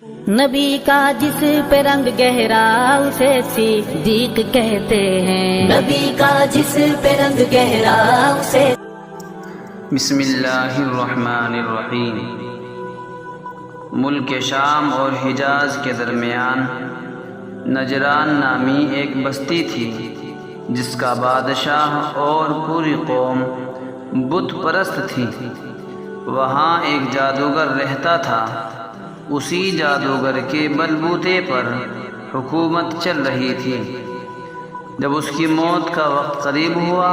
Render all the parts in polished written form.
نبی کا جس پہ رنگ گہرا اسے صدیق کہتے ہیں، نبی کا جس پہ رنگ گہرا اسے۔ بسم اللہ الرحمن الرحیم۔ ملک شام اور حجاز کے درمیان نجران نامی ایک بستی تھی، جس کا بادشاہ اور پوری قوم بت پرست تھی۔ وہاں ایک جادوگر رہتا تھا، اسی جادوگر کے بلبوتے پر حکومت چل رہی تھی۔ جب اس کی موت کا وقت قریب ہوا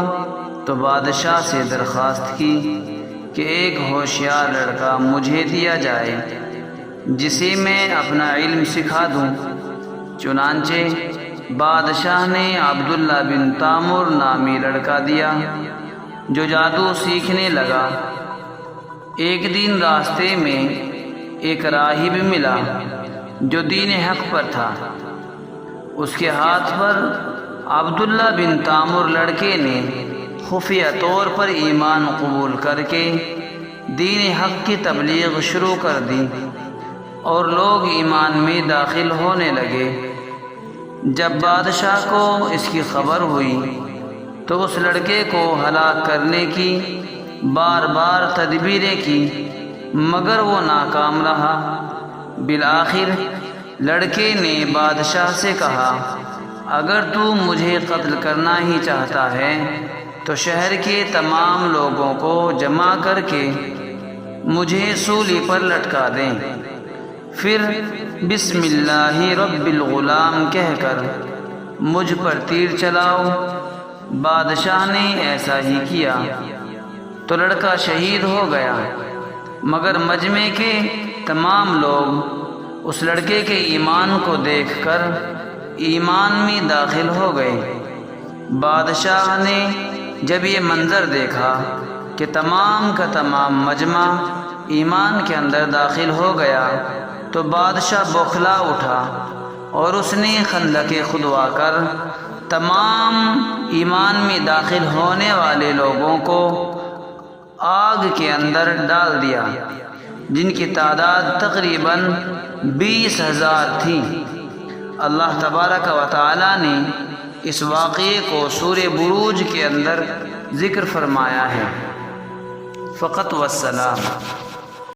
تو بادشاہ سے درخواست کی کہ ایک ہوشیار لڑکا مجھے دیا جائے جسے میں اپنا علم سکھا دوں۔ چنانچہ بادشاہ نے عبداللہ بن تامر نامی لڑکا دیا، جو جادو سیکھنے لگا۔ ایک دن راستے میں ایک راہب ملا جو دین حق پر تھا۔ اس کے ہاتھ پر عبداللہ بن تامر لڑکے نے خفیہ طور پر ایمان قبول کر کے دین حق کی تبلیغ شروع کر دی، اور لوگ ایمان میں داخل ہونے لگے۔ جب بادشاہ کو اس کی خبر ہوئی تو اس لڑکے کو ہلاک کرنے کی بار بار تدبیریں کی، مگر وہ ناکام رہا۔ بالآخر لڑکے نے بادشاہ سے کہا، اگر تو مجھے قتل کرنا ہی چاہتا ہے تو شہر کے تمام لوگوں کو جمع کر کے مجھے سولی پر لٹکا دیں، پھر بسم اللہ رب الغلام کہہ کر مجھ پر تیر چلاؤ۔ بادشاہ نے ایسا ہی کیا تو لڑکا شہید ہو گیا، مگر مجمع کے تمام لوگ اس لڑکے کے ایمان کو دیکھ کر ایمان میں داخل ہو گئے۔ بادشاہ نے جب یہ منظر دیکھا کہ تمام کا تمام مجمع ایمان کے اندر داخل ہو گیا تو بادشاہ بوکھلا اٹھا، اور اس نے خندقیں کھدوا کر تمام ایمان میں داخل ہونے والے لوگوں کو آگ کے اندر ڈال دیا، جن کی تعداد تقریباً 20,000 تھی۔ اللہ تبارک و تعالی نے اس واقعے کو سورہ بروج کے اندر ذکر فرمایا ہے۔ فقط والسلام۔